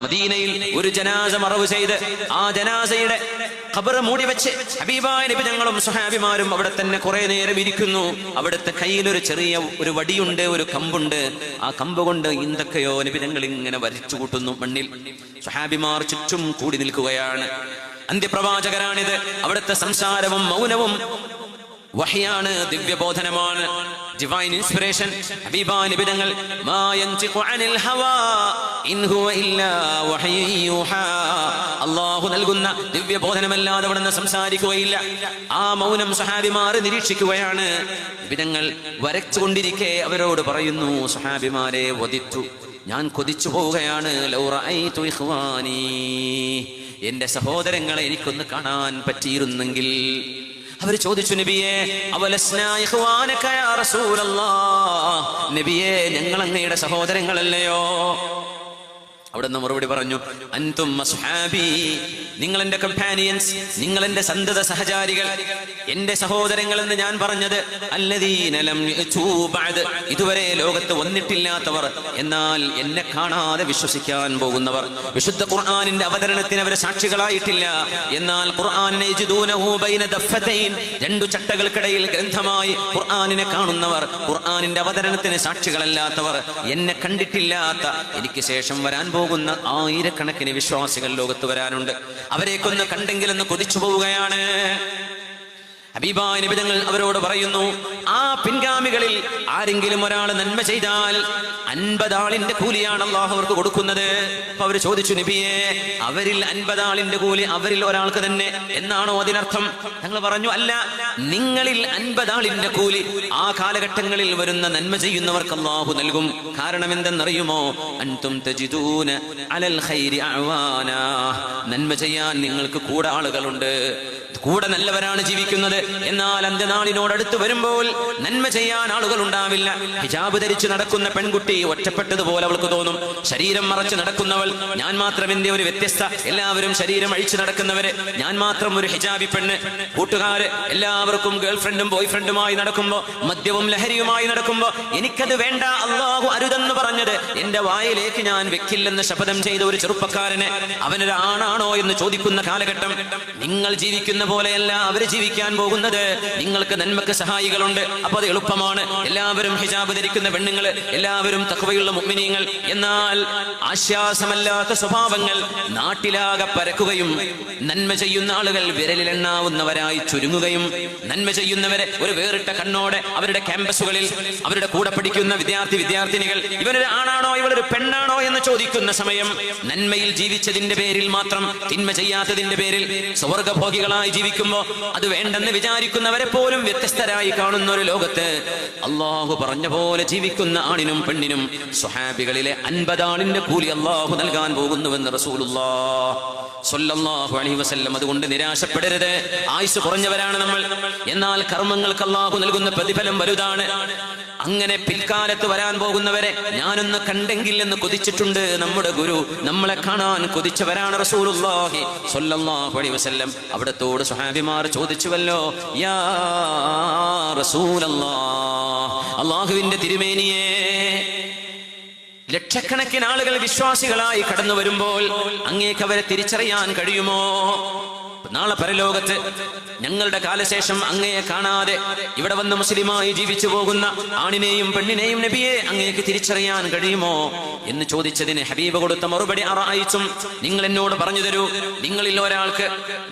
മദീനയിൽ ഒരു ജനാസ മറവ് ചെയ്ത് ആ ജനാസയുടെ ഖബർ മൂടി വെച്ച് ഹബീബായ നബി തങ്ങളും സ്വഹാബിമാരും അവിടെ തന്നെ കുറെ നേരം ഇരിക്കുന്നു. അവിടുത്തെ കയ്യിൽ ഒരു ചെറിയ ഒരു വടിയുണ്ട്, ഒരു കമ്പുണ്ട്. ആ കമ്പ് കൊണ്ട് എന്തൊക്കെയോ നബി തങ്ങൾ ഇങ്ങനെ വരച്ചു കൂട്ടുന്നു മണ്ണിൽ. സ്വഹാബിമാർ ചുറ്റും കൂടി നിൽക്കുകയാണ്. അന്ത്യപ്രവാചകരാണിത്. അവിടുത്തെ സംസാരവും മൗനവും വഹ്യാണ്, ദിവ്യബോധനമാണ്, ഡിവൈൻ ഇൻസ്പിറേഷൻ. ഹബീബായ നബി തങ്ങൾ മാ യൻതിഖു അനിൽ ഹവാ ഇൻ ഹുവ ഇല്ലാ വഹ്യുൻ യൂഹാ, അല്ലാഹു നൽകുന്ന ദിവ്യബോധനമല്ലാതെ അവിടുന്ന് സംസാരിക്കുകയില്ല. ആ മൗനം സ്വഹാബിമാർ നിരീക്ഷിക്കുകയാണ്. നബി തങ്ങൾ വരച്ചുകൊണ്ടിരിക്കെ അവരോട് പറയുന്നു, സ്വഹാബിമാരെ വദിത്തു, ഞാൻ കൊതിച്ചു പോവുകയാണ്, ലൗ റഅയ്തു ഇഖ്വാനി, എന്റെ സഹോദരങ്ങളെ എനിക്കൊന്ന് കാണാൻ പറ്റിയിരുന്നെങ്കിൽ. അവർ ചോദിച്ചു, നബിയേ അവലസ്നാ ഇഖ്വാനക യാ റസൂലല്ലാഹ്, നബിയേ ഞങ്ങൾ അങ്ങയുടെ സഹോദരങ്ങളല്ലയോ? അവിടുന്ന് മറുപടി പറഞ്ഞു, അൻതും അസ്ഹാബി, നിങ്ങൾ എന്റെ കമ്പാനിയൻസ്, നിങ്ങൾ എന്റെ സന്തത സഹചാരികൾ, എന്റെ സഹോദരങ്ങൾ എന്ന് ഞാൻ പറഞ്ഞത് അല്ലദീന ലം യഅ്തു ബഅദ്, ഇതുവരെ ലോകത്ത് വന്നിട്ടില്ലാത്തവർ, എന്നാൽ എന്നെ കാണാതെ വിശ്വസിക്കാൻ പോകുന്നവർ. വിശുദ്ധ ഖുർആനിന്റെ അവതരണത്തിന് അവർ സാക്ഷികളായിട്ടില്ല, എന്നാൽ ഖുർആനിനെ യജ്ദൂനഹു ബൈന ദഫ്ഫതൈൻ, രണ്ടു ചട്ടകൾക്കിടയിൽ ഗ്രന്ഥമായി ഖുർആനിനെ കാണുന്നവർ, ഖുർആനിന്റെ അവതരണത്തിന് സാക്ഷികളല്ലാത്തവർ, എന്നെ കണ്ടിട്ടില്ലാത്ത, എനിക്ക് ശേഷം വരാൻ പോകുന്ന ആയിരക്കണക്കിന് വിശ്വാസികൾ ലോകത്ത് വരാനുണ്ട്. അവരെക്കൊന്ന് കണ്ടെങ്കിലെന്ന് കൊതിച്ചു പോവുകയാണ്. ഹബീബായ നബി തങ്ങൾ അവരോട് പറയുന്നു, ആ പിൻഗാമികളിൽ ആരെങ്കിലും ഒരാൾ നന്മ ചെയ്താൽ 50 ആളിന്റെ കൂലിയാണ് അല്ലാഹു അവർക്ക് കൊടുക്കുന്നത്. അപ്പൊ അവർ ചോദിച്ചു, നബിയേ അവരിൽ 50 ആളിന്റെ കൂലി അവരിൽ ഒരാൾക്ക് തന്നെ എന്നാണോ അതിനർത്ഥം? ഞങ്ങൾ പറഞ്ഞു, അല്ല, നിങ്ങളിൽ 50 ആളിന്റെ കൂലി ആ കാലഘട്ടങ്ങളിൽ വരുന്ന നന്മ ചെയ്യുന്നവർക്ക് അല്ലാഹു നൽകും. കാരണം എന്തെന്നറിയുമോ? അൻതും തജിദൂന അലൽ ഖൈരി അഅ്വാനാ, നന്മ ചെയ്യാൻ നിങ്ങൾക്ക് കൂടെ ആളുകളുണ്ട്, കൂടെ നല്ലവരാണ് ജീവിക്കുന്നത്. എന്നാൽ അന്ത്യനാളിനോടടുത്ത് വരുമ്പോൾ നന്മ ചെയ്യാൻ ആളുകൾ ഉണ്ടാവില്ല. ഹിജാബ് ധരിച്ച് നടക്കുന്ന പെൺകുട്ടി ഒറ്റപ്പെട്ടതുപോലെ അവൾക്ക് തോന്നും. ശരീരം മറച്ച് നടക്കുന്നവൾ, ഞാൻ മാത്രം എന്റെ ഒരു വ്യത്യസ്ത, എല്ലാവരും ശരീരം അഴിച്ചു നടക്കുന്നവര്, ഞാൻ മാത്രം ഒരു ഹിജാബി പെണ്ണ്. കൂട്ടുകാര് എല്ലാവർക്കും ഗേൾ ഫ്രണ്ടും ബോയ് ഫ്രണ്ടുമായി നടക്കുമ്പോ, മദ്യവും ലഹരിയുമായി നടക്കുമ്പോ, എനിക്കത് വേണ്ട, അല്ലാഹു അരുതെന്ന് പറഞ്ഞത് എന്റെ വായിലേക്ക് ഞാൻ വെക്കില്ലെന്ന് ശപഥം ചെയ്ത ഒരു ചെറുപ്പക്കാരനെ അവനൊരു ആണാണോ എന്ന് ചോദിക്കുന്ന കാലഘട്ടം. നിങ്ങൾ ജീവിക്കുന്ന പോലെയല്ല അവര് ജീവിക്കാൻ പോകുന്നത്. നിങ്ങൾക്ക് നന്മക്ക് സഹായികളുണ്ട്, അപ്പൊ അത് എളുപ്പമാണ്. എല്ലാവരും ഹിജാബ് ധരിക്കുന്ന പെണ്ണുങ്ങള്, എല്ലാവരും തഖ്വയുള്ള മുഅ്മിനീങ്ങൾ. എന്നാൽ ആശ്വാസമല്ലാത്ത സ്വഭാവങ്ങൾ നാട്ടിലാകെ പരക്കുകയും നന്മ ചെയ്യുന്ന ആളുകൾ വിരലിലെണ്ണാവുന്നവരായി ചുരുങ്ങുകയും, നന്മ ചെയ്യുന്നവരെ ഒരു വേറിട്ട കണ്ണോടെ അവരുടെ ക്യാമ്പസുകളിൽ അവരുടെ കൂടെ പഠിക്കുന്ന വിദ്യാർത്ഥിനികൾ ഇവനൊരു ആണാണോ ഇവളൊരു പെണ്ണാണോ എന്ന് ചോദിക്കുന്ന സമയം, നന്മയിൽ ജീവിച്ചതിന്റെ പേരിൽ മാത്രം തിന്മ ചെയ്യാത്തതിന്റെ പേരിൽ സ്വർഗഭോഗികളായി ജീവിക്കുമ്പോ അത് വേണ്ടെന്ന് വിചാരിക്കുന്നവരെ പോലും വ്യത്യസ്തരായി കാണുന്ന ഒരു ലോകത്ത് അല്ലാഹു പറഞ്ഞ പോലെ ജീവിക്കുന്ന ആണിനും പെണ്ണിനും സ്വഹാബികളിലെ 50 ആളിന്റെ കൂലി അല്ലാഹു നൽകാൻ പോകുന്നുവെന്ന് റസൂലുള്ളാഹ് സ്വല്ലല്ലാഹു അലൈഹി വസല്ലം. അതുകൊണ്ട് നിരാശപ്പെടരുത്. ആയുസ് കുറഞ്ഞവരാണ് നമ്മൾ, എന്നാൽ കർമ്മങ്ങൾക്ക് അല്ലാഹു നൽകുന്ന പ്രതിഫലം വലുതാണ്. അങ്ങനെ പിൽക്കാലത്ത് വരാൻ പോകുന്നവരെ ഞാനൊന്ന് കണ്ടെങ്കിൽ എന്ന് കൊതിച്ചിട്ടുണ്ട് നമ്മുടെ ഗുരു. നമ്മളെ കാണാൻ കൊതിച്ചവരാണ് റസൂലുള്ളാഹി സ്വല്ലല്ലാഹു അലൈഹി വസല്ലം. അവിടത്തോട് സ്വഹാബിമാർ ചോദിച്ചുവല്ലോ, യാ റസൂലല്ലാഹ്, അല്ലാഹുവിന്റെ തിരുമേനിയേ, ലക്ഷക്കണക്കിന് ആളുകൾ വിശ്വാസികളായി കടന്നു വരുമ്പോൾ അങ്ങേക്ക് അവരെ തിരിച്ചറിയാൻ കഴിയുമോ? നാളെ പരലോകത്ത് ഞങ്ങളുടെ കാലശേഷം അങ്ങയെ കാണാതെ ഇവിടെ വന്ന് മുസ്ലിമായി ജീവിച്ചു പോകുന്ന ആണിനെയും പെണ്ണിനെയും നബിയെ അങ്ങേക്ക് തിരിച്ചറിയാൻ കഴിയുമോ എന്ന് ചോദിച്ചതിന് ഹബീബ് കൊടുത്ത മറുപടി, അറഅയ്തും, നിങ്ങൾ എന്നോട് പറഞ്ഞു തരൂ, നിങ്ങളിൽ ഒരാൾക്ക്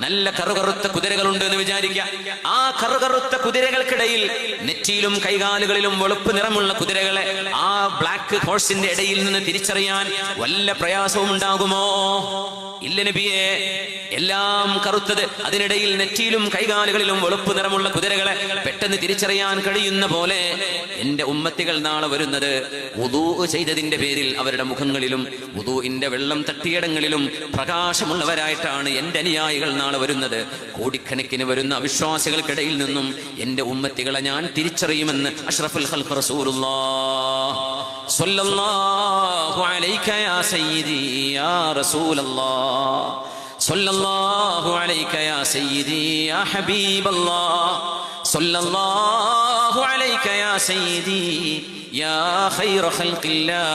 നല്ല കറുകറുത്ത കുതിരകളുണ്ട് എന്ന് വിചാരിക്കുക. ആ കറുകറുത്ത കുതിരകൾക്കിടയിൽ നെറ്റിയിലും കൈകാലുകളിലും വെളുപ്പ് നിറമുള്ള കുതിരകളെ ആ ബ്ലാക്ക് ഹോഴ്സിന്റെ ഇടയിൽ നിന്ന് തിരിച്ചറിയാൻ വല്ല പ്രയാസവും ഉണ്ടാകുമോ? ഇല്ല നബിയെ, എല്ലാം കറുത്തത്, അതിനിടയിൽ നെറ്റിയിലും കൈകാലുകളിലും വെളുപ്പ് നിറമുള്ള കുതിരകളെ പെട്ടെന്ന് തിരിച്ചറിയാൻ കഴിയുന്ന പോലെ എന്റെ ഉമ്മത്തികൾ നാളെ വരുന്നത് വുദൂ ചെയ്തതിന്റെ പേരിൽ അവരുടെ മുഖങ്ങളിലും വുദൂഇന്റെ വെള്ളം തട്ടിയിടങ്ങളിലും പ്രകാശമുള്ളവരായിട്ടാണ് എന്റെ അനുയായികൾ നാളെ വരുന്നത്. കോടിക്കണക്കിന് വരുന്ന അവിശ്വാസികൾക്കിടയിൽ നിന്നും എന്റെ ഉമ്മത്തികളെ ഞാൻ തിരിച്ചറിയുമെന്ന് അഷ്റഫുൽ ഖൽഖ് റസൂലുള്ളാഹ് സ്വല്ലല്ലാഹു അലൈക യാ സയ്യിദി യാ റസൂലല്ലാഹ്, സ്വല്ലല്ലാഹു അലൈക യാ സയ്യിദി യാ ഹബീബല്ലാഹ്, സ്വല്ലല്ലാഹു അലൈക യാ സയ്യിദി യാ ഖൈറ ഖൽഖില്ലാഹ്.